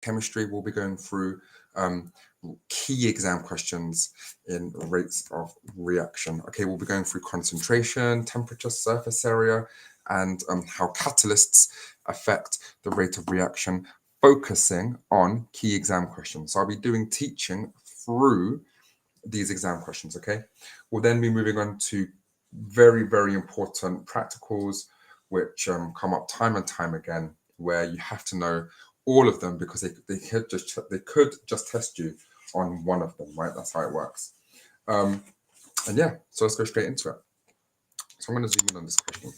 chemistry, we'll be going through key exam questions in rates of reaction. Okay, we'll be going through concentration, temperature, surface area, and how catalysts affect the rate of reaction, focusing on key exam questions. So I'll be doing teaching through these exam questions, okay? We'll then be moving on to very, very important practicals, which come up time and time again, where you have to know all of them because they could just test you on one of them, right? That's how it works. And yeah, so let's go straight into it. So I'm going to zoom in on this question.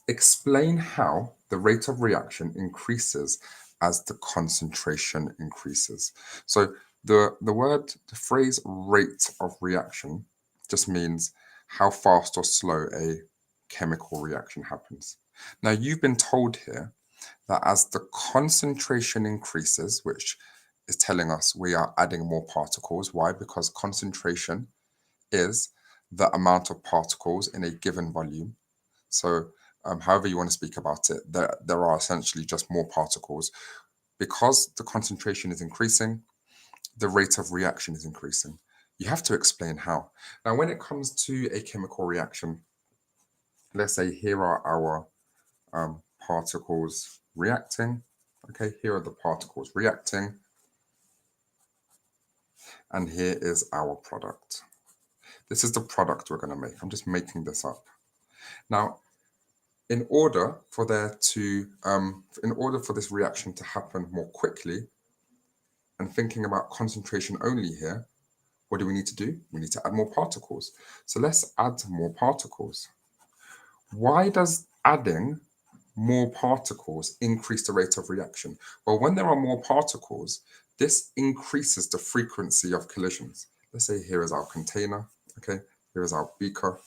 Explain how the rate of reaction increases as the concentration increases. So the phrase rate of reaction just means how fast or slow a chemical reaction happens. Now, you've been told here that as the concentration increases, which is telling us we are adding more particles. Why? Because concentration is the amount of particles in a given volume. So however you want to speak about it, there are essentially just more particles. Because the concentration is increasing, the rate of reaction is increasing. You have to explain how. Now, when it comes to a chemical reaction, let's say here are our particles reacting. Okay, here are the particles reacting. And here is our product. This is the product we're going to make. I'm just making this up. Now, in order for this reaction to happen more quickly, and thinking about concentration only here, what do we need to do? We need to add more particles. So let's add more particles. Why does adding more particles increase the rate of reaction? Well, when there are more particles, this increases the frequency of collisions. Let's say here is our container, okay? Here is our beaker.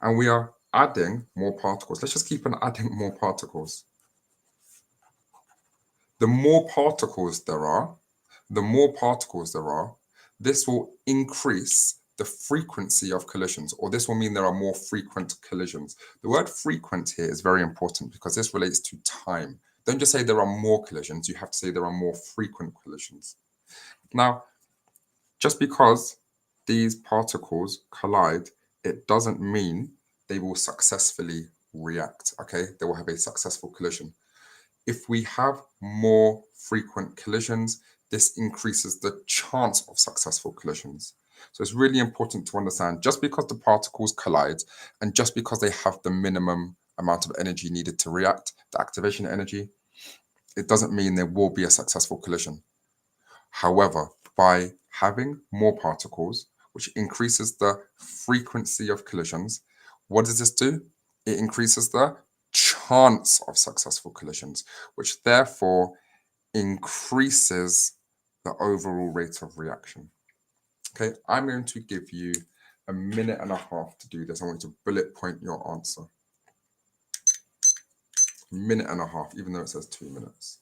And we are adding more particles. Let's just keep on adding more particles. The more particles there are, this will increase the frequency of collisions, or this will mean there are more frequent collisions. The word frequent here is very important because this relates to time. Don't just say there are more collisions, you have to say there are more frequent collisions. Now, just because these particles collide, it doesn't mean they will successfully react, okay? They will have a successful collision. If we have more frequent collisions, this increases the chance of successful collisions. So it's really important to understand, just because the particles collide and just because they have the minimum amount of energy needed to react, the activation energy, it doesn't mean there will be a successful collision. However, by having more particles, which increases the frequency of collisions, what does this do? It increases the chance of successful collisions, which therefore increases the overall rate of reaction. Okay, I'm going to give you a minute and a half to do this. I want you to bullet point your answer. A minute and a half, even though it says 2 minutes.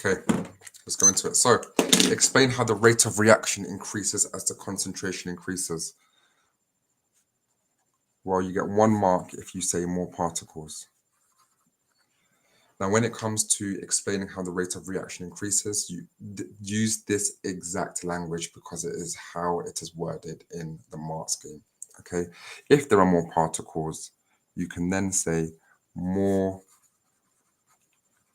Okay, Let's go into it. So, explain how the rate of reaction increases as the concentration increases. Well, you get 1 mark if you say more particles. Now, when it comes to explaining how the rate of reaction increases, you use this exact language because it is how it is worded in the mark scheme. Okay, if there are more particles, you can then say more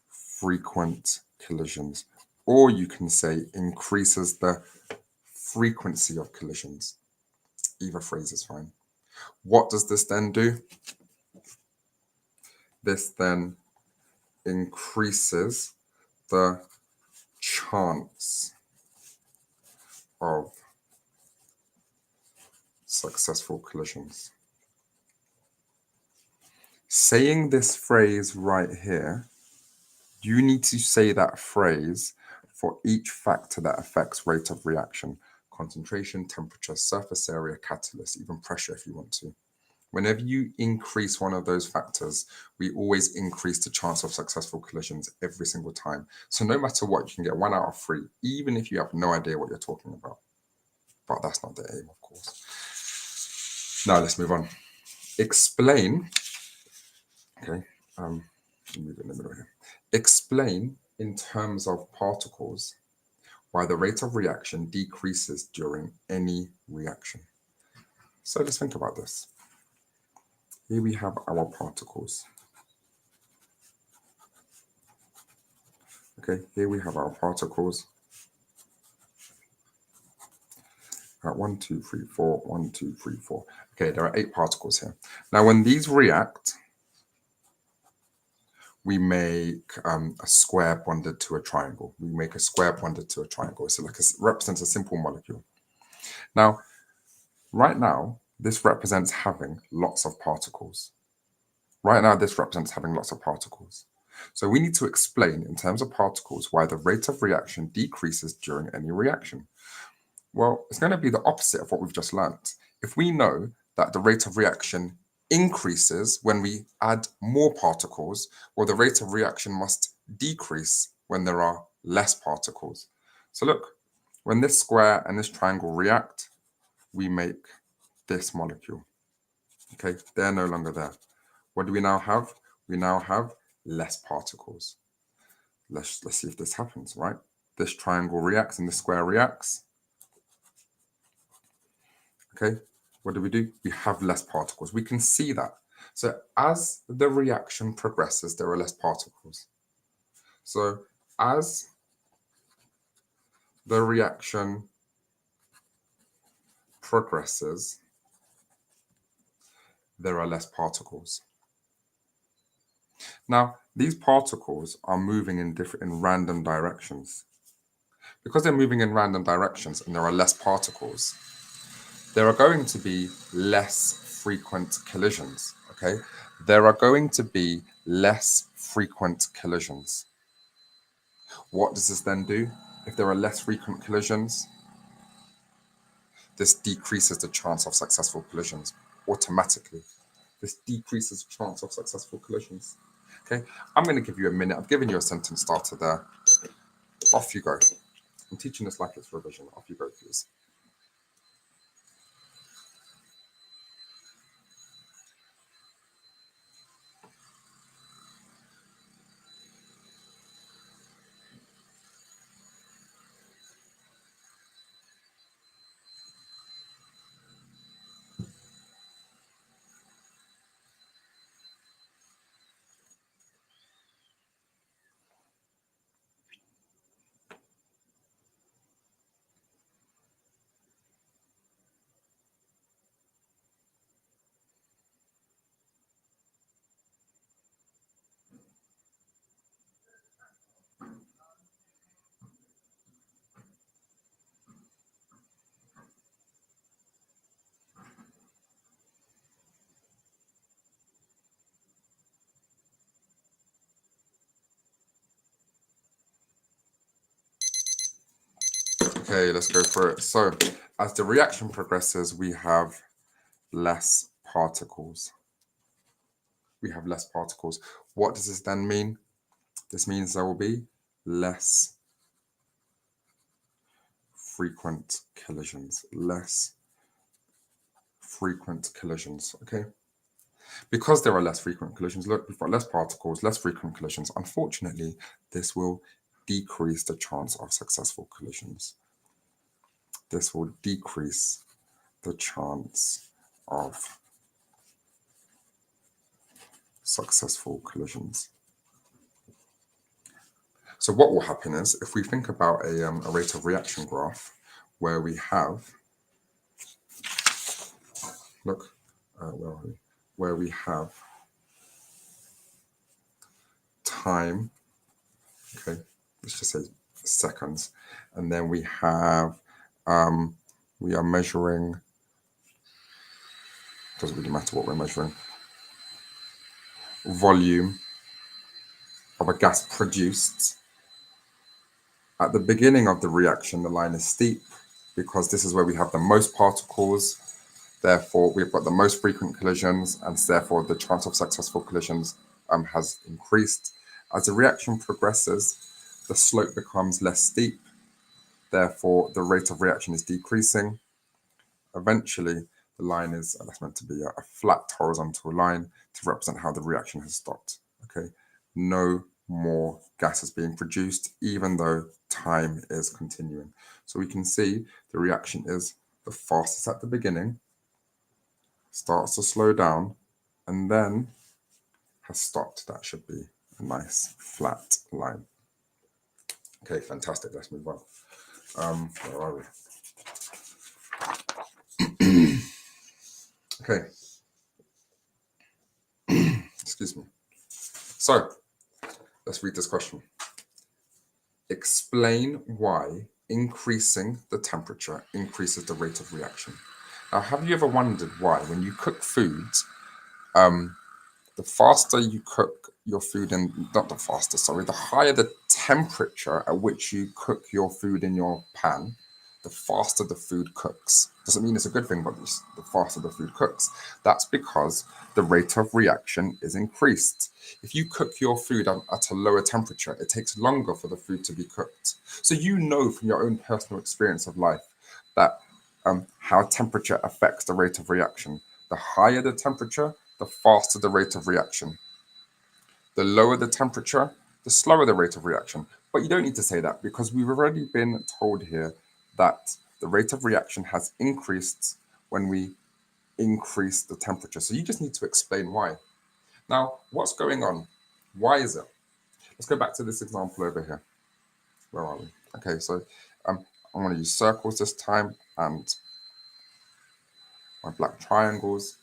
frequent collisions, or you can say increases the frequency of collisions. Either phrase is fine. What does this then do? This then increases the chance of successful collisions. Saying this phrase right here, you need to say that phrase for each factor that affects rate of reaction: concentration, temperature, surface area, catalyst, even pressure if you want to. Whenever you increase one of those factors, we always increase the chance of successful collisions every single time. So no matter what, you can get 1 out of 3, even if you have no idea what you're talking about. But that's not the aim, of course. Now let's move on. Explain. Okay, move in the middle here. Explain in terms of particles why the rate of reaction decreases during any reaction. So let's think about this. Here we have our particles. Okay, here we have our particles. 1, 2, 3, 4, 1, 2, 3, 4. Okay, there are 8 particles here. Now, when these react, we make a square bonded to a triangle. We make a square bonded to a triangle. So like it represents a simple molecule. Now, right now, this represents having lots of particles. Right now, this represents having lots of particles. So we need to explain in terms of particles why the rate of reaction decreases during any reaction. Well, it's going to be the opposite of what we've just learnt. If we know that the rate of reaction increases when we add more particles, well, the rate of reaction must decrease when there are less particles. So look, when this square and this triangle react, we make this molecule. Okay, they're no longer there. What do we now have? We now have less particles. Let's see if this happens, right? This triangle reacts and this square reacts. Okay, what do? We have less particles. We can see that. So as the reaction progresses, there are less particles. So as the reaction progresses, there are less particles. Now, these particles are moving in random directions. Because they're moving in random directions and there are less particles, there are going to be less frequent collisions, okay? There are going to be less frequent collisions. What does this then do? If there are less frequent collisions, this decreases the chance of successful collisions automatically. This decreases the chance of successful collisions. Okay, I'm going to give you a minute. I've given you a sentence starter there. Off you go. I'm teaching this like it's revision. Off you go, please. Okay, let's go through it. So, as the reaction progresses, we have less particles. We have less particles. What does this then mean? This means there will be less frequent collisions. Less frequent collisions, okay? Because there are less frequent collisions, look, we've got less particles, less frequent collisions. Unfortunately, this will decrease the chance of successful collisions. This will decrease the chance of successful collisions. So what will happen is, if we think about a rate of reaction graph where we have, look, where are we? Where we have time, okay, let's just say seconds, and then we have, we are measuring, doesn't really matter what we're measuring, volume of a gas produced. At the beginning of the reaction, the line is steep because this is where we have the most particles. Therefore, we've got the most frequent collisions, and therefore the chance of successful collisions has increased. As the reaction progresses, the slope becomes less steep. Therefore, the rate of reaction is decreasing. Eventually, the line is that's meant to be a flat horizontal line to represent how the reaction has stopped. Okay, no more gas is being produced, even though time is continuing. So we can see the reaction is the fastest at the beginning, starts to slow down, and then has stopped. That should be a nice flat line. Okay, fantastic. Let's move on. Where are we? Okay. Excuse me. So let's read this question. Explain why increasing the temperature increases the rate of reaction. Now, have you ever wondered why, when you cook foods, the faster you cook your food, and not the faster, sorry, the higher the temperature at which you cook your food in your pan, the faster the food cooks. Doesn't mean it's a good thing, but the faster the food cooks. That's because the rate of reaction is increased. If you cook your food at a lower temperature, it takes longer for the food to be cooked. So you know from your own personal experience of life that how temperature affects the rate of reaction. The higher the temperature, the faster the rate of reaction. The lower the temperature, the slower the rate of reaction. But you don't need to say that because we've already been told here that the rate of reaction has increased when we increase the temperature. So you just need to explain why. Now, what's going on? Why is it? Let's go back to this example over here. Where are we? Okay, so I'm going to use circles this time and my black triangles.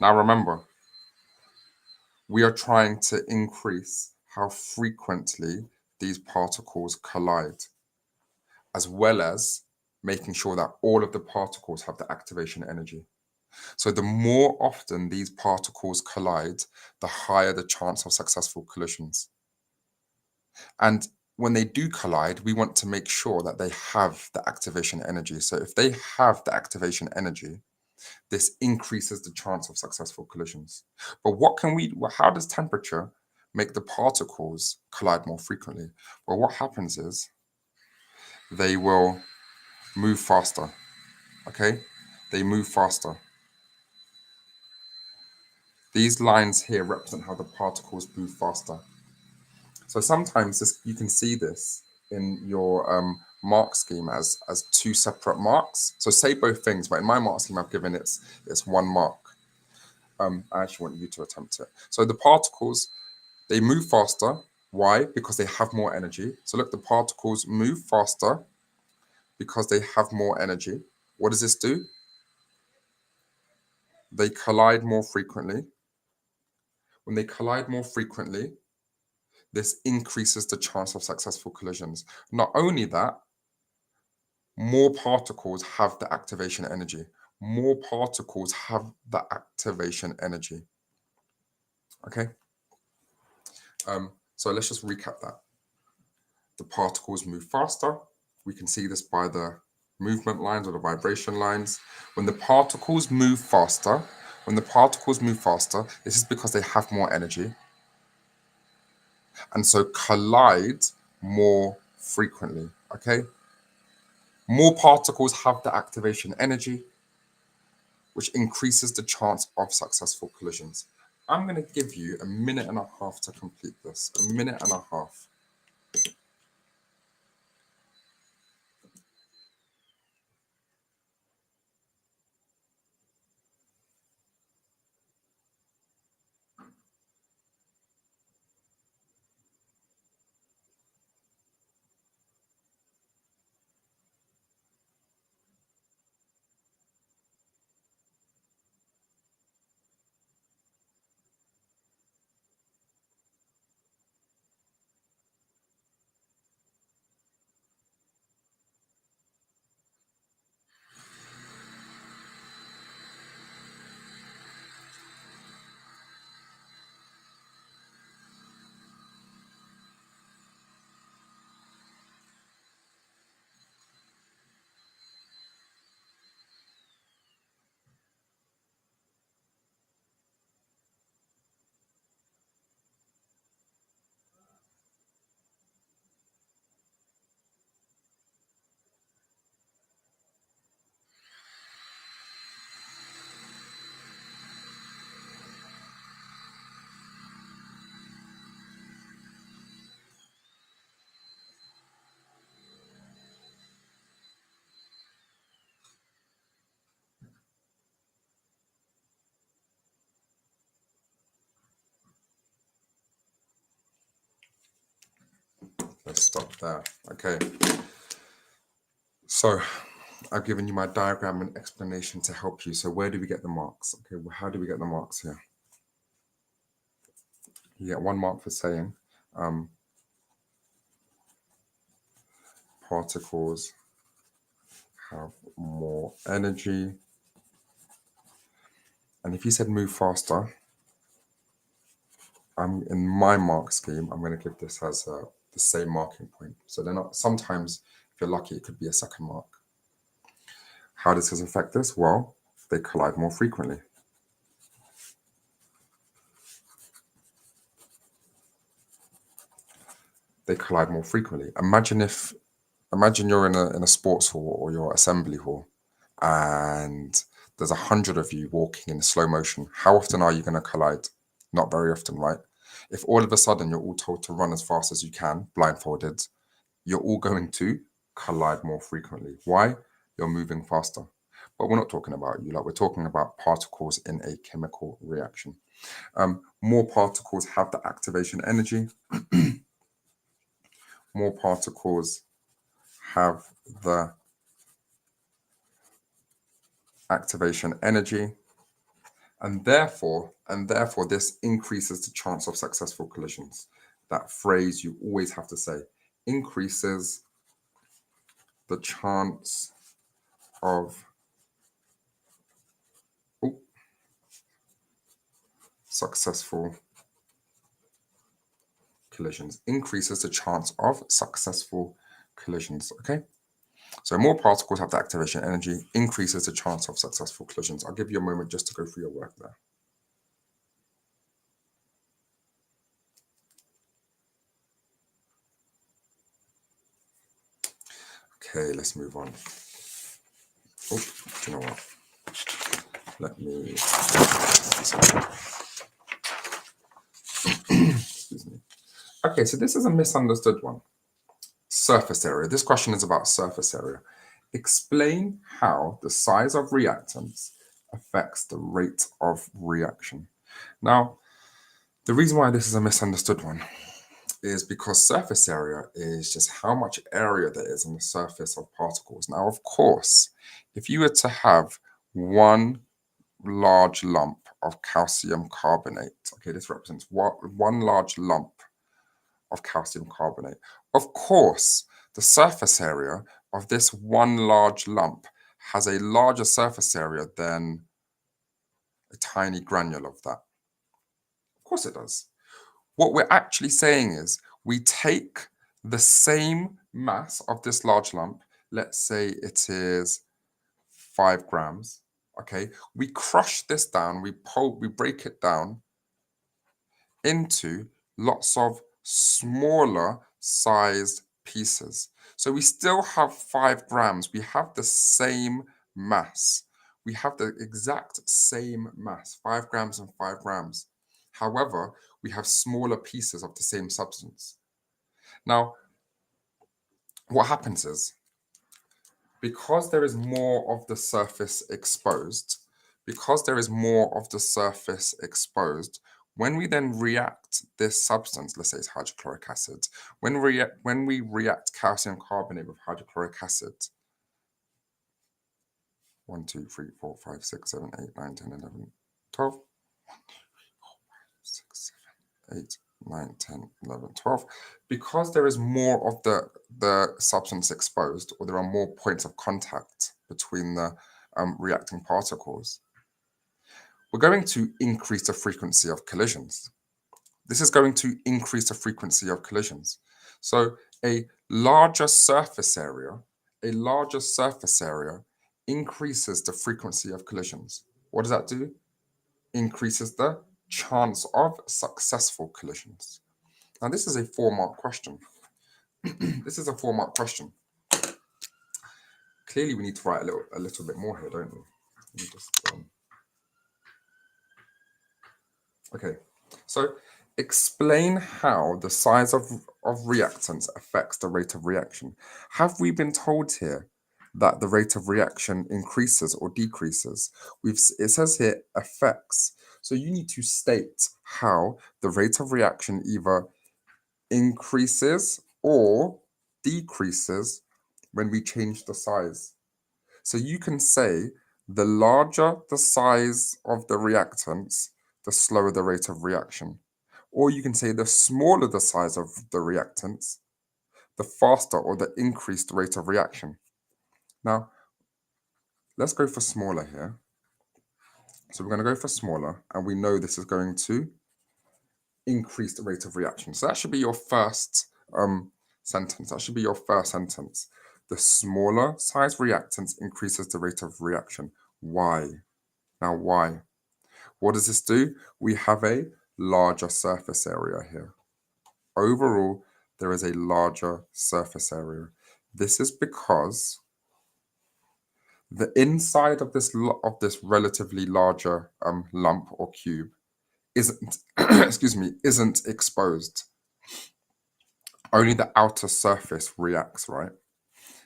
Now remember, we are trying to increase how frequently these particles collide, as well as making sure that all of the particles have the activation energy. So the more often these particles collide, the higher the chance of successful collisions. And when they do collide, we want to make sure that they have the activation energy. So if they have the activation energy, this increases the chance of successful collisions. But how does temperature make the particles collide more frequently? Well, what happens is they will move faster, okay? They move faster. These lines here represent how the particles move faster. So sometimes you can see this in your mark scheme as two separate marks. So say both things, but in my mark scheme, I've given it's one mark. I actually want you to attempt it. So the particles, they move faster. Why? Because they have more energy. So look, the particles move faster because they have more energy. What does this do? They collide more frequently. When they collide more frequently, this increases the chance of successful collisions. Not only that, more particles have the activation energy. More particles have the activation energy. Okay? So let's just recap that. The particles move faster. We can see this by the movement lines or the vibration lines. When the particles move faster, this is because they have more energy and so collide more frequently. Okay? More particles have the activation energy, which increases the chance of successful collisions. I'm going to give you a minute and a half to complete this. A minute and a half. Let's stop there. Okay. So I've given you my diagram and explanation to help you. So where do we get the marks? Okay, well, how do we get the marks here? You get 1 mark for saying particles have more energy. And if you said move faster, I'm in my mark scheme, I'm going to give this as the same marking point. So they're not, sometimes if you're lucky, it could be a second mark. How does this affect this? Well, they collide more frequently. They collide more frequently. Imagine you're in a sports hall or your assembly hall, and there's 100 of you walking in slow motion. How often are you going to collide? Not very often, right? If all of a sudden you're all told to run as fast as you can, blindfolded, you're all going to collide more frequently. Why? You're moving faster. But we're not talking about you, like we're talking about particles in a chemical reaction. More particles have the activation energy. More particles have the activation energy, and therefore this increases the chance of successful collisions. That phrase you always have to say, increases the chance of successful collisions. Increases the chance of successful collisions. Okay, so more particles have the activation energy, increases the chance of successful collisions. I'll give you a moment just to go through your work there. Okay, let's move on. Oh, do you know what? Let me. Excuse me. Okay, so this is a misunderstood one. Surface area. This question is about surface area. Explain how the size of reactants affects the rate of reaction. Now, the reason why this is a misunderstood one is because surface area is just how much area there is on the surface of particles. Now, of course, if you were to have one large lump of calcium carbonate, okay, this represents one large lump of calcium carbonate. Of course, the surface area of this one large lump has a larger surface area than a tiny granule of that. Of course it does. What we're actually saying is we take the same mass of this large lump, let's say it is 5 grams, okay? We crush this down, we break it down into lots of smaller sized pieces. So we still have 5 grams. We have the same mass. We have the exact same mass, 5 grams and 5 grams. However, we have smaller pieces of the same substance. Now, what happens is, because there is more of the surface exposed, when we then react this substance, let's say it's hydrochloric acid, when we react calcium carbonate with hydrochloric acid, 1, 2, 3, 4, 5, 6, 7, 8, 9, 10, 11, 12, 6, 7, 8, 9, 10, 11, 12. Because there is more of the substance exposed, or there are more points of contact between the reacting particles, we're going to increase the frequency of collisions. This is going to increase the frequency of collisions. So a larger surface area increases the frequency of collisions. What does that do? Increases the chance of successful collisions. Now, this is a 4-mark question. This is a 4-mark question. Clearly, we need to write a little bit more here, don't we? Let me just, okay, so explain how the size of reactants affects the rate of reaction. Have we been told here that the rate of reaction increases or decreases? It says here affects. So you need to state how the rate of reaction either increases or decreases when we change the size. So you can say the larger the size of the reactants, the slower the rate of reaction. Or you can say the smaller the size of the reactants, the faster or the increased rate of reaction. Now, let's go for smaller here. So we're going to go for smaller, and we know this is going to increase the rate of reaction. So that should be your first sentence. That should be your first sentence. The smaller size reactants increases the rate of reaction. Why? Now, why? What does this do? We have a larger surface area here. Overall, there is a larger surface area. This is because the inside of this relatively larger lump or cube isn't isn't exposed. Only the outer surface reacts, right?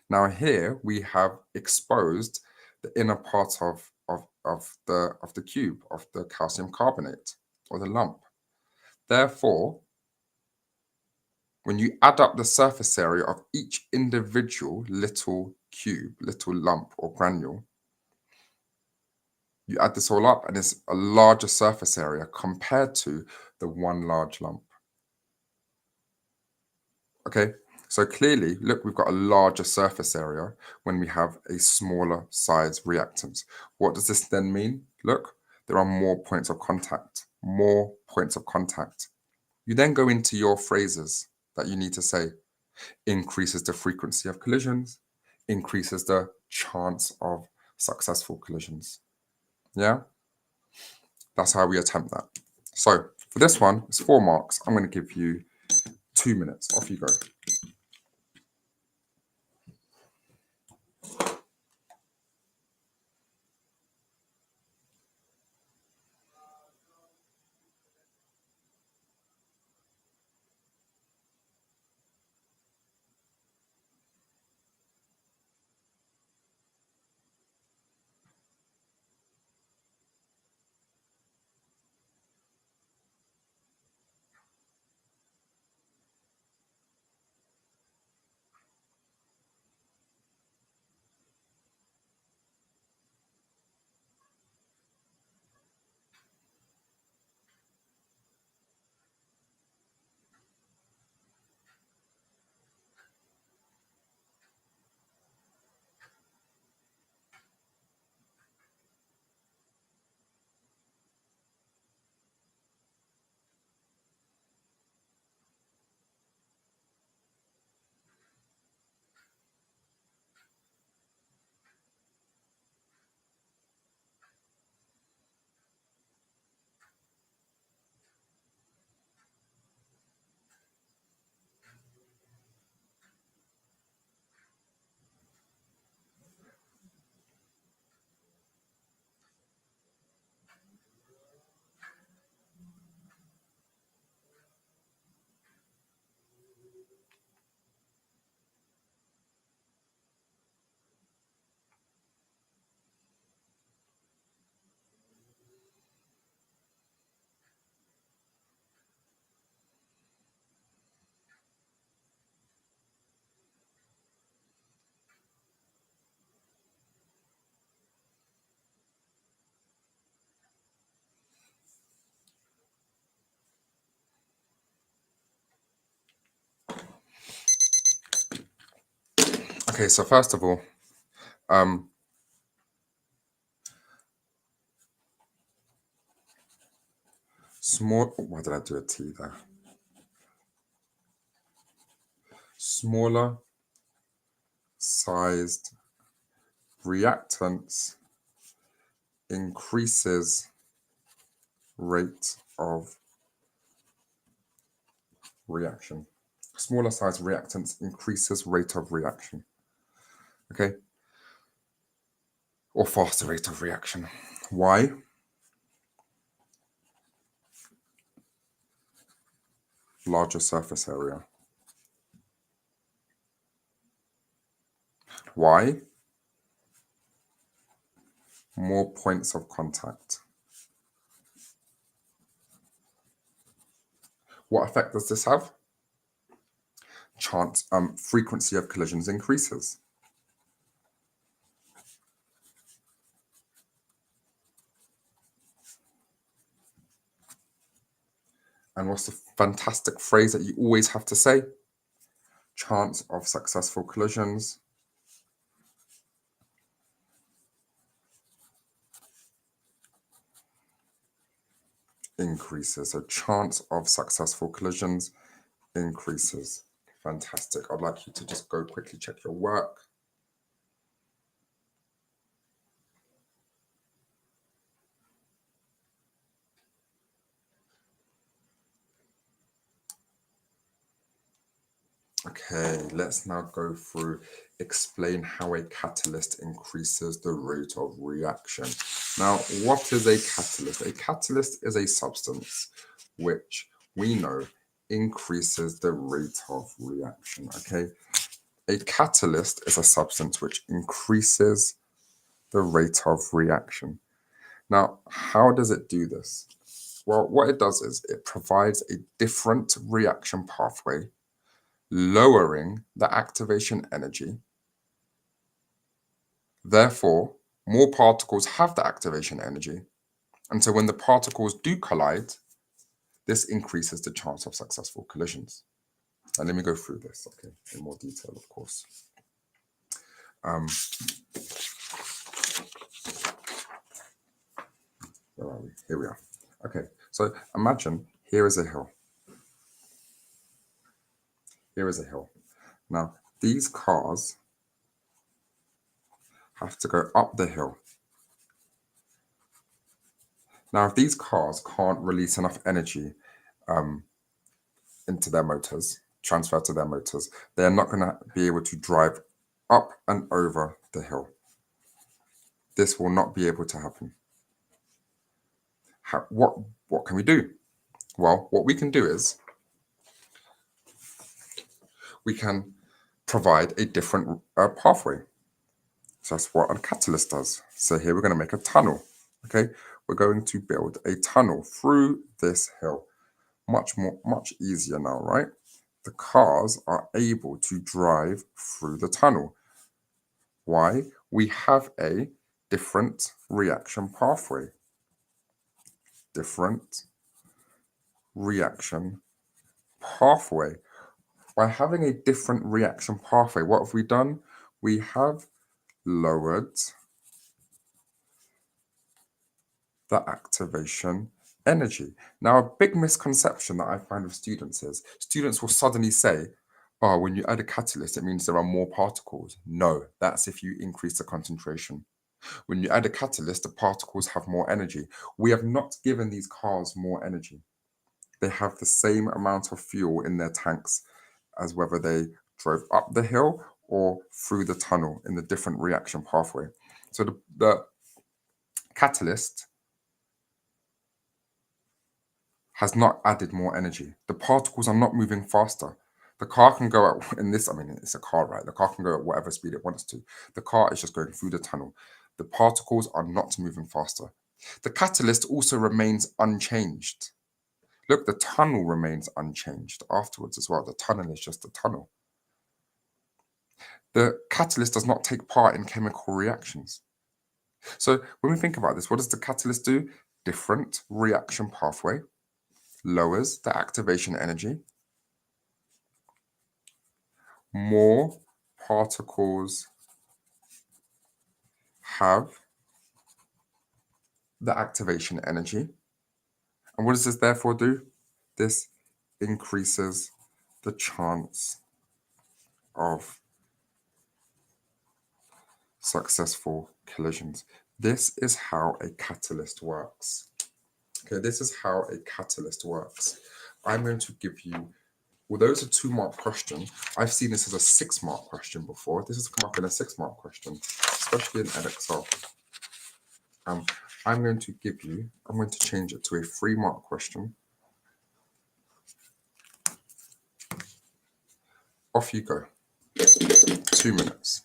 Now here we have exposed the inner part of the cube, of the calcium carbonate or the lump. Therefore, when you add up the surface area of each individual little cube, little lump or granule, you add this all up and it's a larger surface area compared to the one large lump. Okay, so clearly, look, we've got a larger surface area when we have a smaller size reactant. What does this then mean? Look, there are more points of contact, more points of contact. You then go into your phrases that you need to say. Increases the frequency of collisions, increases the chance of successful collisions. Yeah, that's how we attempt that. So for this one, it's 4 marks. I'm going to give you 2 minutes. Off you go. Okay, so first of all, why did I do a T there? Smaller sized reactants increases rate of reaction. Smaller size reactants increases rate of reaction. Okay? Or faster rate of reaction. Why? Larger surface area. Why? More points of contact. What effect does this have? Frequency of collisions increases. And what's the fantastic phrase that you always have to say? Chance of successful collisions increases. So chance of successful collisions increases. Fantastic. I'd like you to just go quickly check your work. Okay, let's now go through, explain how a catalyst increases the rate of reaction. Now, what is a catalyst? A catalyst is a substance which we know increases the rate of reaction, okay? A catalyst is a substance which increases the rate of reaction. Now, how does it do this? Well, what it does is it provides a different reaction pathway, lowering the activation energy. Therefore, more particles have the activation energy. And so when the particles do collide, this increases the chance of successful collisions. And let me go through this, okay, in more detail, of course. Where are we? Here we are. Okay, so imagine here is a hill. Here is a hill. Now, these cars have to go up the hill. Now, if these cars can't release enough energy into their motors, transfer to their motors, they're not going to be able to drive up and over the hill. This will not be able to happen. What can we do? Well, what we can do is we can provide a different pathway. So that's what a catalyst does. So here we're going to make a tunnel. Okay, we're going to build a tunnel through this hill. Much easier now, right? The cars are able to drive through the tunnel. Why? We have a different reaction pathway. Different reaction pathway. By having a different reaction pathway, what have we done? We have lowered the activation energy. Now, a big misconception that I find with students is students will suddenly say, oh, when you add a catalyst, it means there are more particles. No, that's if you increase the concentration. When you add a catalyst, the particles have more energy. We have not given these cars more energy. They have the same amount of fuel in their tanks as whether they drove up the hill or through the tunnel in the different reaction pathway. So the catalyst has not added more energy. The particles are not moving faster. The car can go at, in this, I mean, it's a car, right? The car can go at whatever speed it wants to. The car is just going through the tunnel. The particles are not moving faster. The catalyst also remains unchanged. Look, the tunnel remains unchanged afterwards as well. The tunnel is just a tunnel. The catalyst does not take part in chemical reactions. So when we think about this, what does the catalyst do? Different reaction pathway, lowers the activation energy, more particles have the activation energy. And what does this therefore do? This increases the chance of successful collisions. This is how a catalyst works. Okay, this is how a catalyst works. I'm going to give you, although it's a 2-mark question, I've seen this as a 6-mark question before. This has come up in a 6-mark question, especially in Edexcel. I'm going to change it to a 3-mark question. Off you go. 2 minutes.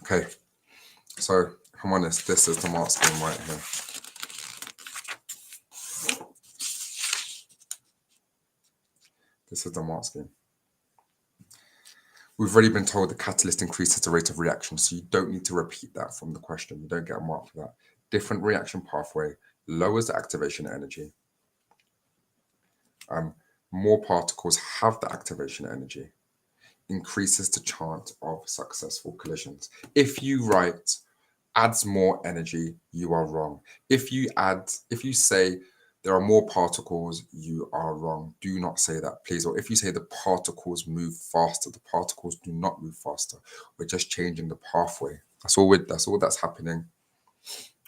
Okay, so if I'm honest, this is the mark scheme right here. This is the mark scheme. We've already been told the catalyst increases the rate of reaction, so you don't need to repeat that from the question. You don't get a mark for that. Different reaction pathway lowers the activation energy. More particles have the activation energy, increases the chance of successful collisions. If you write adds more energy, you are wrong. If you say there are more particles, you are wrong. Do not say that, please. Or if you say the particles move faster, the particles do not move faster. We're just changing the pathway. That's all that's happening,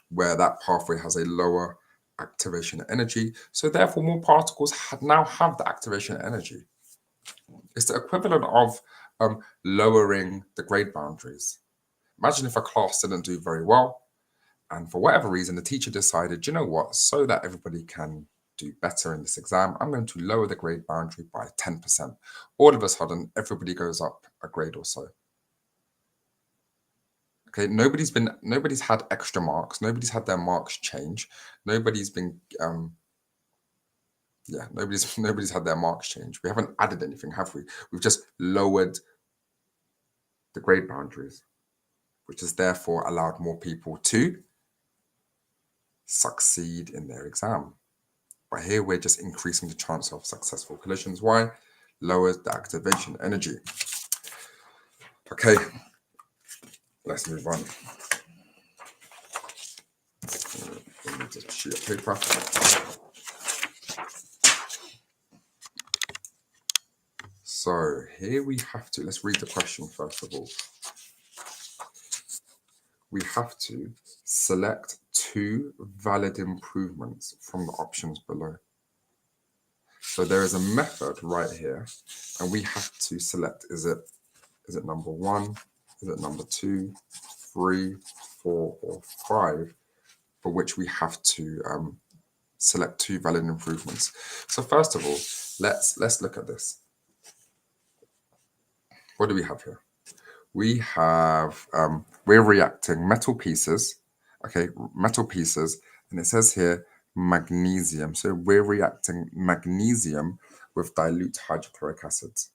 where that pathway has a lower activation energy. So therefore, more particles now have the activation energy. It's the equivalent of lowering the grade boundaries. Imagine if a class didn't do very well, and for whatever reason, the teacher decided, you know what, so that everybody can do better in this exam, I'm going to lower the grade boundary by 10%. All of a sudden, everybody goes up a grade or so. Okay, nobody's had extra marks. Nobody's had their marks change. Nobody's had their marks change. We haven't added anything, have we? We've just lowered the grade boundaries, which has therefore allowed more people to succeed in their exam. But here we're just increasing the chance of successful collisions. Why? Lowers the activation energy. Okay, let's move on. Just sheet of paper. So here we have to, let's read the question first of all. We have to select 2 valid improvements from the options below. So there is a method right here, and we have to select, is it Is it number 1? Is it number 2, 3, 4, or 5? For which we have to select 2 valid improvements. So first of all, let's look at this. What do we have here? We have, we're reacting metal pieces, okay, metal pieces, and it says here magnesium. So we're reacting magnesium with dilute hydrochloric acids.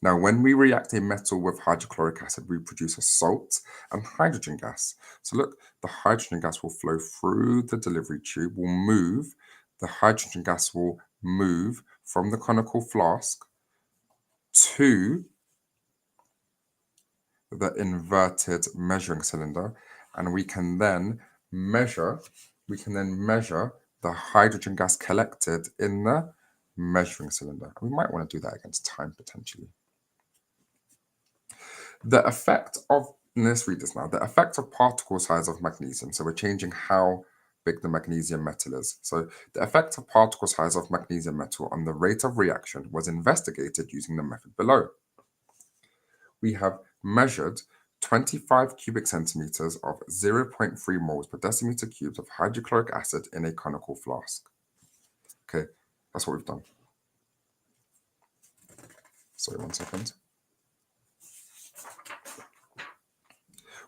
Now, when we react a metal with hydrochloric acid, we produce a salt and hydrogen gas. So look, the hydrogen gas will flow through the delivery tube, will move, the hydrogen gas will move from the conical flask to the inverted measuring cylinder, and we can then measure the hydrogen gas collected in the measuring cylinder. We might want to do that against time potentially. The effect of, let's read this now, the effect of particle size of magnesium. So we're changing how big the magnesium metal is. So the effect of particle size of magnesium metal on the rate of reaction was investigated using the method below. We have measured 25 cubic centimeters of 0.3 moles per decimeter cubed of hydrochloric acid in a conical flask. Okay, that's what we've done. Sorry, 1 second.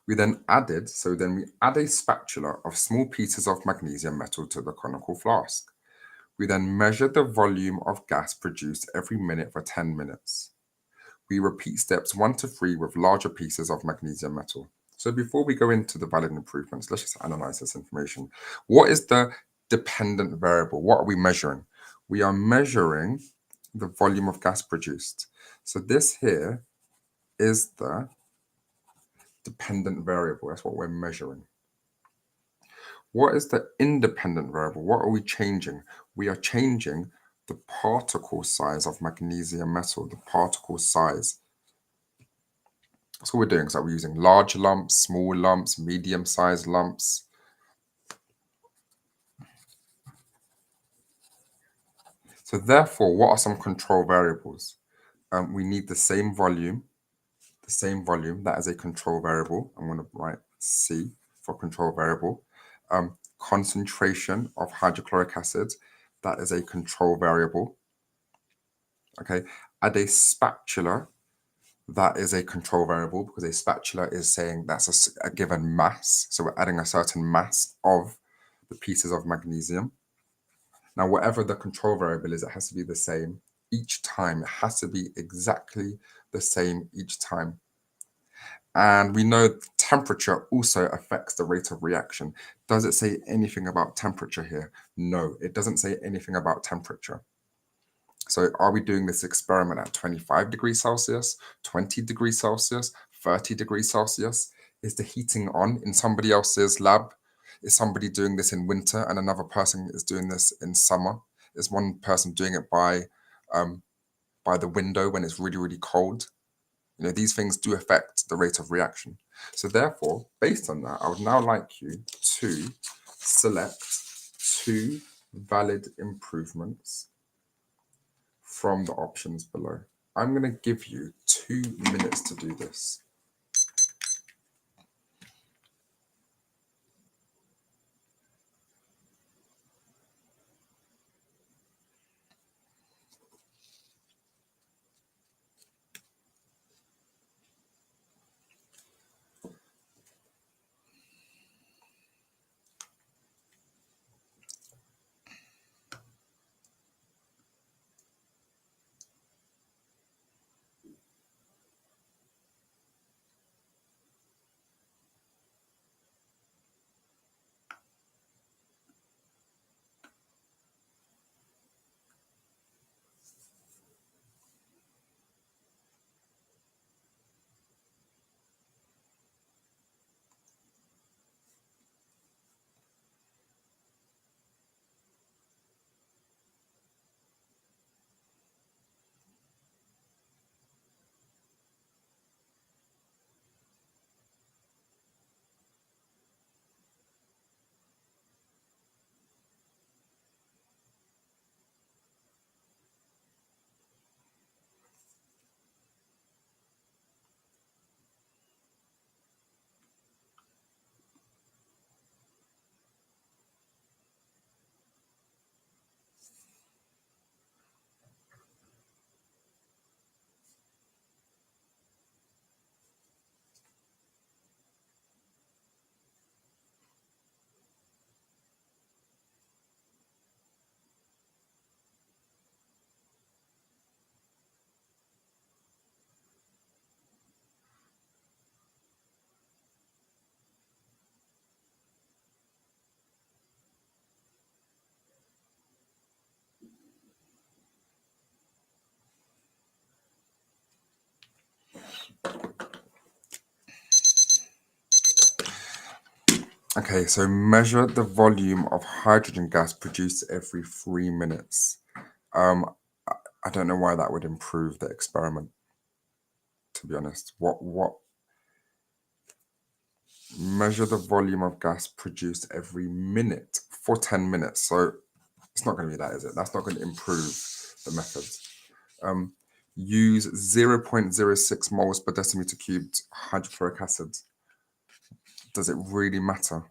We then add a spatula of small pieces of magnesium metal to the conical flask. We then measure the volume of gas produced every minute for 10 minutes. We repeat steps 1 to 3 with larger pieces of magnesium metal. So before we go into the valid improvements, let's just analyze this information. What is the dependent variable? What are we measuring? We are measuring the volume of gas produced. So this here is the dependent variable. That's what we're measuring. What is the independent variable? What are we changing? We are changing the particle size of magnesium metal, the particle size. That's what we're doing. So we're using large lumps, small lumps, medium-sized lumps. So therefore, what are some control variables? We need the same volume, that is a control variable. I'm going to write C for control variable. Concentration of hydrochloric acid, that is a control variable. Okay, add a spatula, that is a control variable because a spatula is saying that's a given mass. So we're adding a certain mass of the pieces of magnesium. Now, whatever the control variable is, it has to be the same each time. It has to be exactly the same each time. And we know temperature also affects the rate of reaction. Does it say anything about temperature here? No, it doesn't say anything about temperature. So are we doing this experiment at 25 degrees Celsius, 20 degrees Celsius, 30 degrees Celsius? Is the heating on in somebody else's lab? Is somebody doing this in winter and another person is doing this in summer? Is one person doing it by the window when it's really, really cold? You know, these things do affect the rate of reaction. So therefore, based on that, I would now like you to select 2 valid improvements from the options below. I'm going to give you 2 minutes to do this. Okay, so measure the volume of hydrogen gas produced every 3 minutes. I don't know why that would improve the experiment, to be honest. What measure the volume of gas produced every minute for 10 minutes. So it's not going to be that, is it? That's not going to improve the methods. Use 0.06 moles per decimeter cubed hydrochloric acid. Does it really matter?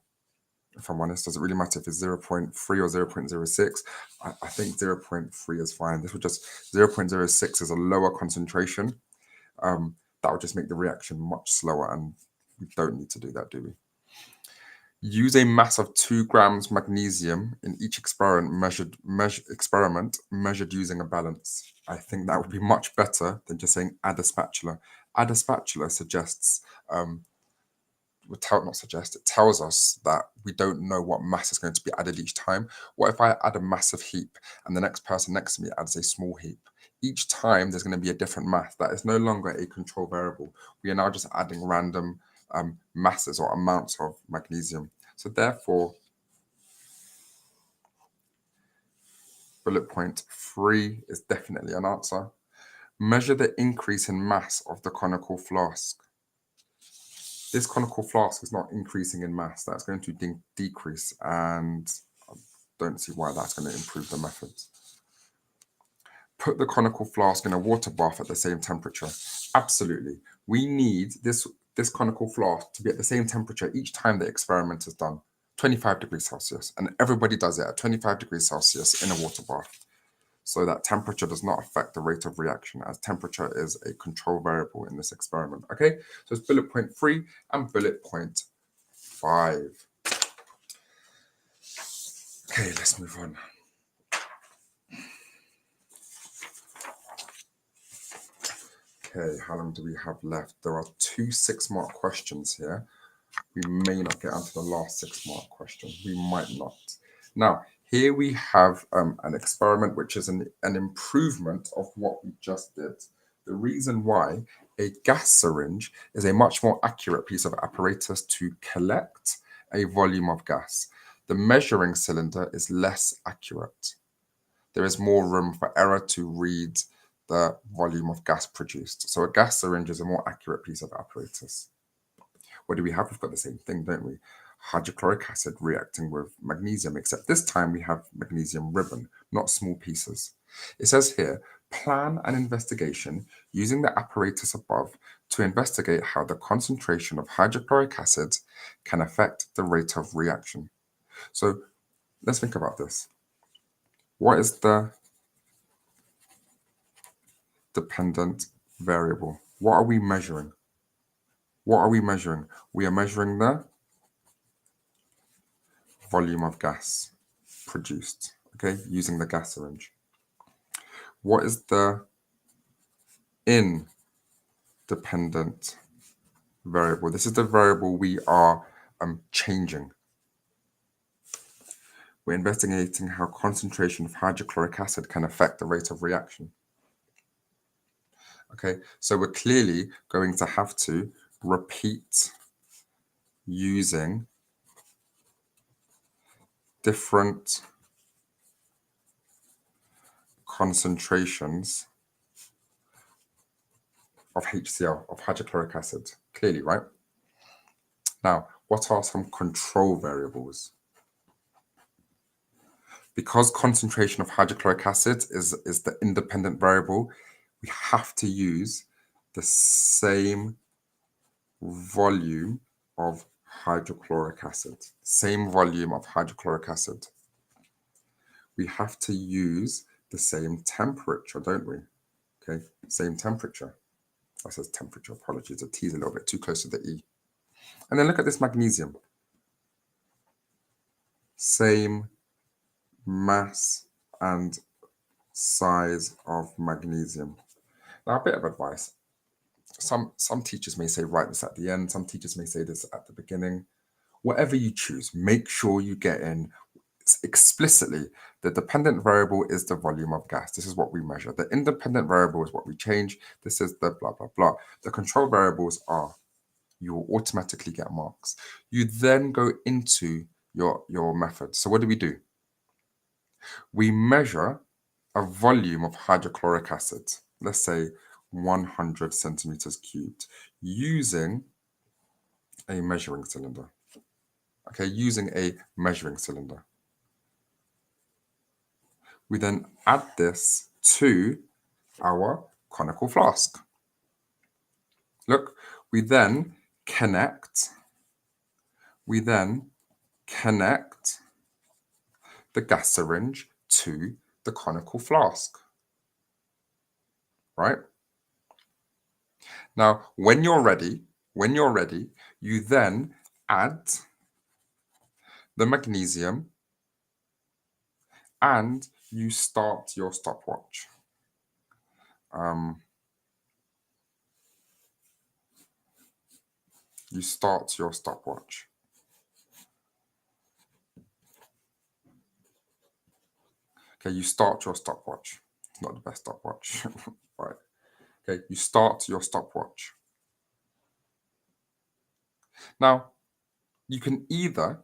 If I'm honest, does it really matter if it's 0.3 or 0.06? I think 0.3 is fine. This would just 0.06 is a lower concentration. That would just make the reaction much slower, and we don't need to do that, do we? Use a mass of 2 grams magnesium in each experiment measured using a balance. I think that would be much better than just saying add a spatula. Add a spatula suggests it tells us that we don't know what mass is going to be added each time. What if I add a massive heap and the next person next to me adds a small heap? Each time there's going to be a different mass. That is no longer a control variable. We are now just adding random masses or amounts of magnesium. So therefore, bullet point 3 is definitely an answer. Measure the increase in mass of the conical flask. This conical flask is not increasing in mass. That's going to decrease, and I don't see why that's going to improve the methods. Put the conical flask in a water bath at the same temperature. Absolutely. We need this conical flask to be at the same temperature each time the experiment is done. 25 degrees Celsius. And everybody does it at 25 degrees Celsius in a water bath. So that temperature does not affect the rate of reaction, as temperature is a control variable in this experiment. Okay, so it's bullet point 3 and bullet point 5. Okay, let's move on. Okay, how long do we have left? There are 2 6-mark questions here. We may not get onto the last 6-mark question. We might not. Now, here we have an experiment which is an improvement of what we just did. The reason why a gas syringe is a much more accurate piece of apparatus to collect a volume of gas. The measuring cylinder is less accurate. There is more room for error to read the volume of gas produced. So a gas syringe is a more accurate piece of apparatus. What do we have? We've got the same thing, don't we? Hydrochloric acid reacting with magnesium, except this time we have magnesium ribbon, not small pieces. It says here, plan an investigation using the apparatus above to investigate how the concentration of hydrochloric acid can affect the rate of reaction. So let's think about this. What is the dependent variable? What are we measuring? What are we measuring? We are measuring the volume of gas produced, okay, using the gas syringe. What is the independent variable? This is the variable we are changing. We're investigating how concentration of hydrochloric acid can affect the rate of reaction. Okay, so we're clearly going to have to repeat using different concentrations of HCl, of hydrochloric acid, clearly, right? Now, what are some control variables? Because concentration of hydrochloric acid is the independent variable, we have to use the same volume of hydrochloric acid. Same volume of hydrochloric acid. We have to use the same temperature, don't we? Okay, same temperature. I says temperature, apologies. The T is a little bit too close to the E. And then look at this magnesium. Same mass and size of magnesium. Now, a bit of advice. Some teachers may say write this at the end. Some teachers may say this at the beginning. Whatever you choose, make sure you get in explicitly the dependent variable is the volume of gas. This is what we measure. The independent variable is what we change. This is the blah, blah, blah. The control variables are you will automatically get marks. You then go into your method. So what do? We measure a volume of hydrochloric acid, let's say 100 centimeters cubed, using a measuring cylinder. Okay, using a measuring cylinder. We then add this to our conical flask. Look, we then connect the gas syringe to the conical flask, right? Now, when you're ready, you then add the magnesium and you start your stopwatch. You start your stopwatch. Okay, you start your stopwatch. It's not the best stopwatch, right? Okay, you start your stopwatch. Now, you can either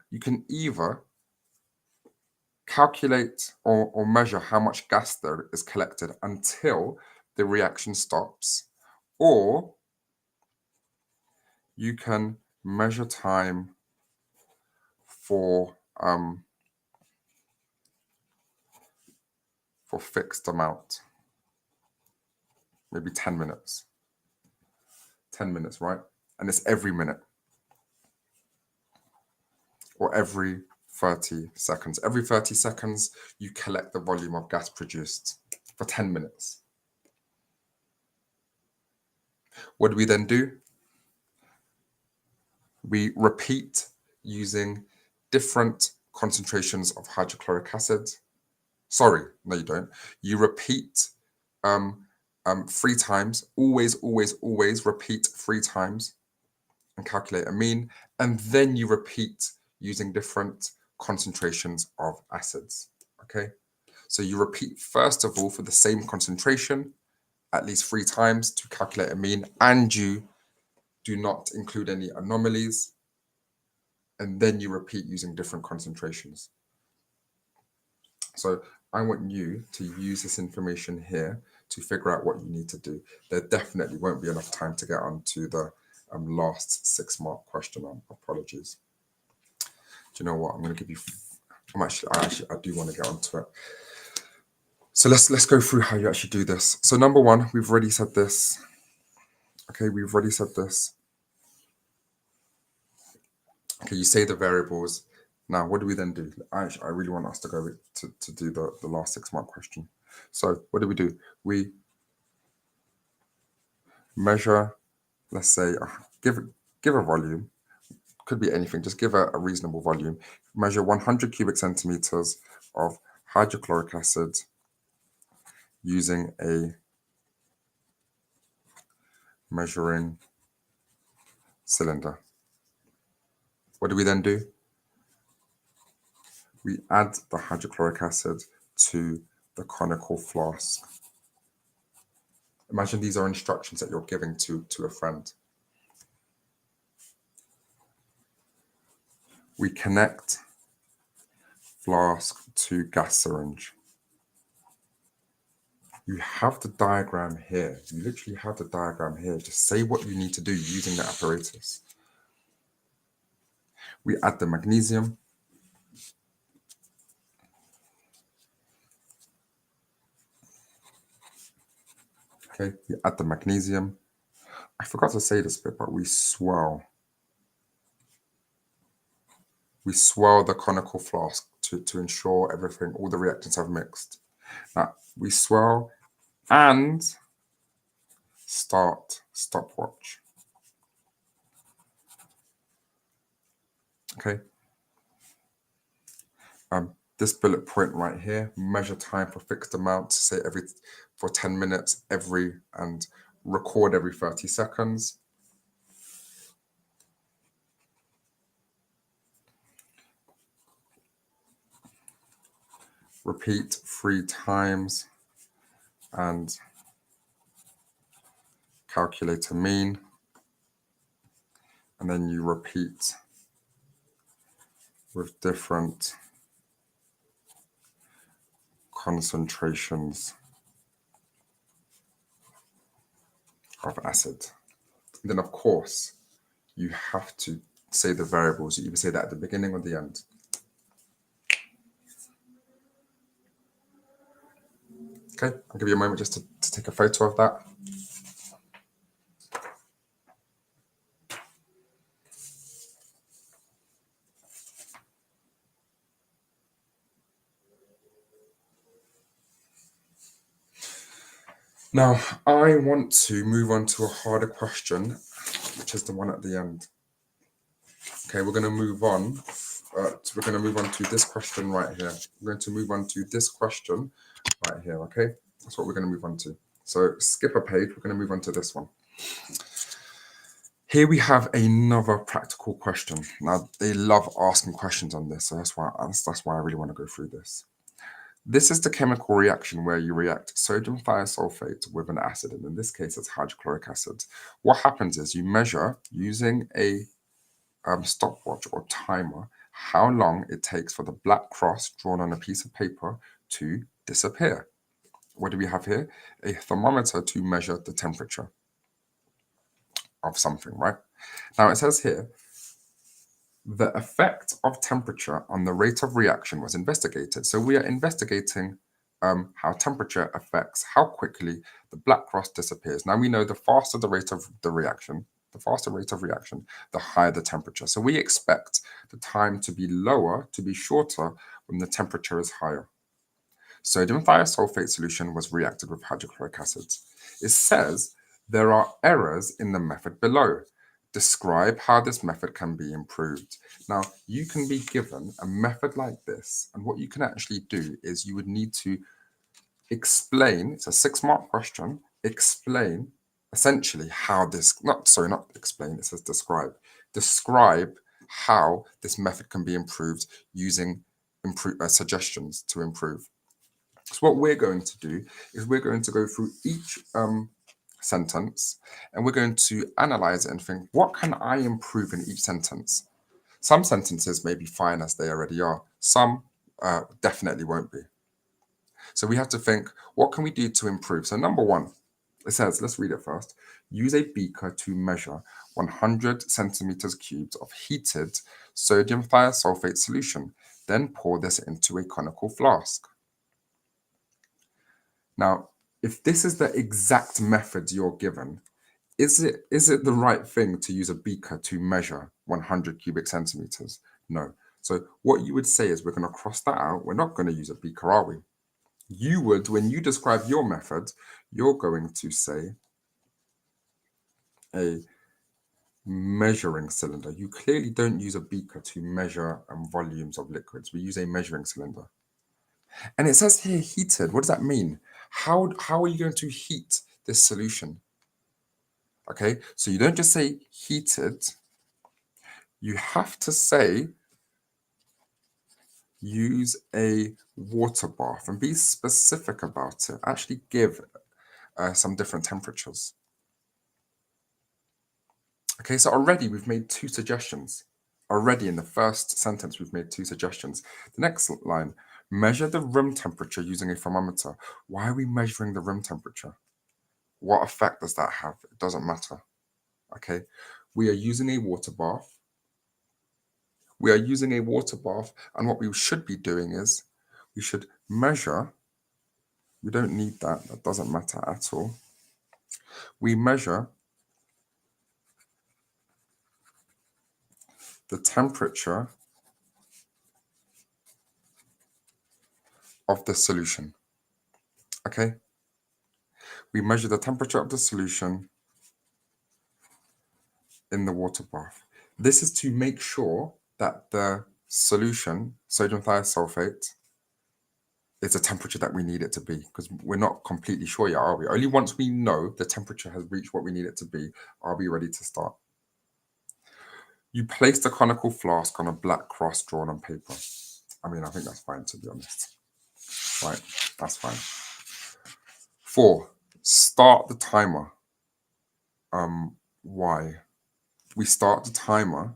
calculate or measure how much gas there is collected until the reaction stops, or you can measure time for fixed amount, maybe 10 minutes. 10 minutes, right? And it's every minute or every 30 seconds. Every 30 seconds, you collect the volume of gas produced for 10 minutes. What do we then do? We repeat using different concentrations of hydrochloric acid. Sorry, no, you don't. You repeat 3 times. Always repeat 3 times and calculate a mean. And then you repeat using different concentrations of acids. Okay, so you repeat first of all for the same concentration at least 3 times to calculate a mean, and you do not include any anomalies, and then you repeat using different concentrations. So I want you to use this information here to figure out what you need to do. There definitely won't be enough time to get on to the last 6-mark question. Apologies. Do you know what? I'm going to give you. I do want to get onto it. So let's go through how you actually do this. So number 1, we've already said this. Okay, we've already said this. Okay, you say the variables. Now, what do we then do? I really want us to go to do the last 6-mark question. So what do? We measure, let's say, give a volume. Could be anything. Just give a reasonable volume. Measure 100 cubic centimeters of hydrochloric acid using a measuring cylinder. What do we then do? We add the hydrochloric acid to the conical flask. Imagine these are instructions that you're giving to a friend. We connect flask to gas syringe. You have the diagram here. You literally have the diagram here. Just say what you need to do using the apparatus. We add the magnesium. Okay, we add the magnesium. I forgot to say this bit, but we swirl. We swirl the conical flask to ensure everything, all the reactants have mixed. Now, we swirl and start stopwatch. Okay. This bullet point right here, measure time for fixed amounts, say for 10 minutes, and record every 30 seconds. Repeat 3 times and calculate a mean. and then you repeat with different concentrations of acid. And then, of course, you have to say the variables. You either say that at the beginning or the end. Okay, I'll give you a moment just to take a photo of that. Now, I want to move on to a harder question, which is the one at the end. Okay, we're going to move on. We're going to move on to this question right here. We're going to move on to this question right here, okay? That's what we're going to move on to. So skip a page, we're going to move on to this one. Here we have another practical question. Now, they love asking questions on this, so that's why I really want to go through this. This is the chemical reaction where you react sodium thiosulfate with an acid, and in this case, it's hydrochloric acid. What happens is you measure using a stopwatch or timer how long it takes for the black cross drawn on a piece of paper to disappear. What do we have here? A thermometer to measure the temperature of something, right? Now it says here, the effect of temperature on the rate of reaction was investigated. So we are investigating how temperature affects how quickly the black cross disappears. Now we know the faster the rate of the reaction, the higher the temperature. So we expect the time to be lower, to be shorter when the temperature is higher. Sodium thiosulfate solution was reacted with hydrochloric acid. It says there are errors in the method below. Describe how this method can be improved. Now, you can be given a method like this, and what you can actually do is you would need to explain, it's a 6-mark question, explain essentially how this, not explain, it says describe. Describe how this method can be improved using suggestions to improve. So what we're going to do is we're going to go through each sentence and we're going to analyze it and think, what can I improve in each sentence? Some sentences may be fine as they already are. Some definitely won't be. So we have to think, what can we do to improve? So number one, it says, let's read it first. Use a beaker to measure 100 centimeters cubed of heated sodium thiosulfate solution. Then pour this into a conical flask. Now, if this is the exact method you're given, is it the right thing to use a beaker to measure 100 cubic centimeters? No. So what you would say is we're going to cross that out. We're not going to use a beaker, are we? You would, when you describe your method, you're going to say a measuring cylinder. You clearly don't use a beaker to measure volumes of liquids. We use a measuring cylinder. And it says here heated. What does that mean? How are you going to heat this solution? Okay, so you don't just say heated. You have to say use a water bath and be specific about it. Actually give some different temperatures. Okay, so already we've made 2 suggestions. Already in the first sentence, we've made 2 suggestions. The next line, measure the room temperature using a thermometer. Why are we measuring the room temperature? What effect does that have? It doesn't matter. Okay, we are using a water bath. And what we should be doing is we should measure. We don't need that. That doesn't matter at all. We measure the temperature of the solution. Okay? We measure the temperature of the solution in the water bath. This is to make sure that the solution, sodium thiosulfate, is the temperature that we need it to be, because we're not completely sure yet, are we? Only once we know the temperature has reached what we need it to be, are we ready to start. You place the conical flask on a black cross drawn on paper. I mean, I think that's fine, to be honest. Right, that's fine. 4, start the timer. Why? we start the timer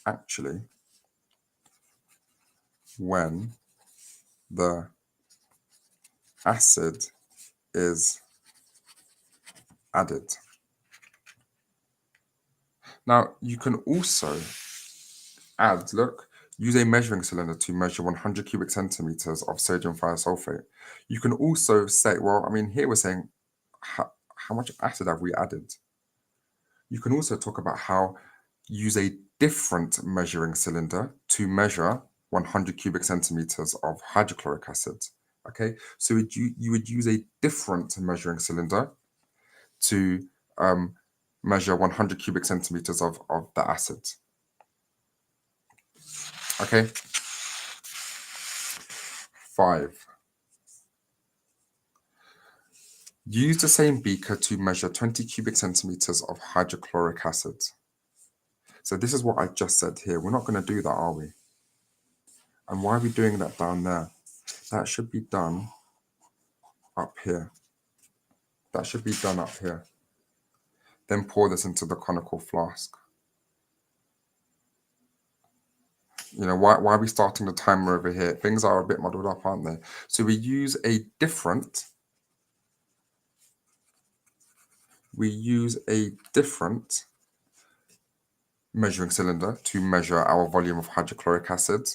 actually when the acid is added. Now, you can also add, look, use a measuring cylinder to measure 100 cubic centimeters of sodium thiosulfate. You can also say, well, I mean, here we're saying, how much acid have we added? You can also talk about how use a different measuring cylinder to measure 100 cubic centimeters of hydrochloric acid. Okay, so you would use a different measuring cylinder to measure 100 cubic centimeters of the acid. Okay. 5. Use the same beaker to measure 20 cubic centimeters of hydrochloric acid. So this is what I just said here. We're not going to do that, are we? And why are we doing that down there? That should be done up here. That should be done up here. Then pour this into the conical flask. You know, why are we starting the timer over here? Things are a bit muddled up, aren't they? So we use a different measuring cylinder to measure our volume of hydrochloric acid.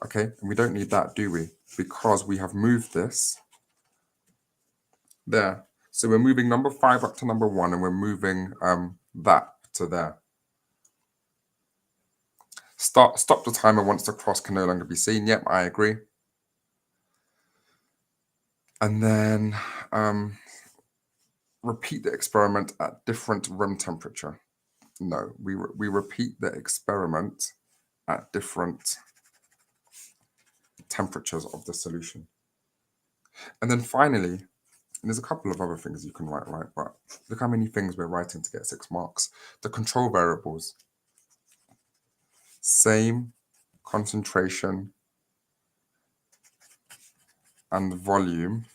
Okay, and we don't need that, do we? Because we have moved this there. So we're moving number 5 up to number 1, and we're moving that to there. Stop the timer once the cross can no longer be seen. Yep, I agree. And then repeat the experiment at different room temperature. No, we repeat the experiment at different temperatures of the solution. And then finally, and there's a couple of other things you can write, right? But look how many things we're writing to get 6 marks. The control variables. Same concentration and volume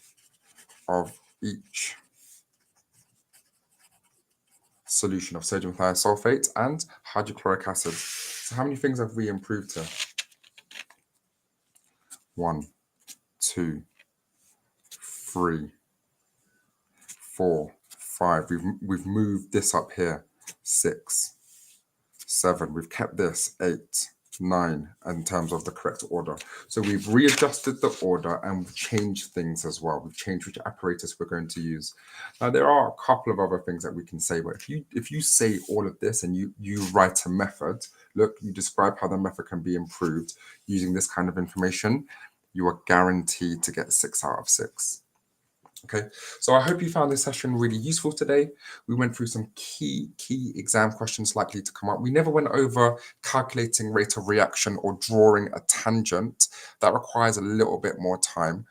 of each solution of sodium thiosulfate and hydrochloric acid. So how many things have we improved here? 1, 2, 3, 4, 5. We've moved this up here. 6, 7. We've kept this. 8, 9 in terms of the correct order. So we've readjusted the order and we've changed things as well. We've changed which apparatus we're going to use. Now there are a couple of other things that we can say, but if you say all of this and you write a method, look, you describe how the method can be improved using this kind of information, you are guaranteed to get 6 out of 6. Okay, so I hope you found this session really useful today. We went through some key exam questions likely to come up. We never went over calculating rate of reaction or drawing a tangent. That requires a little bit more time.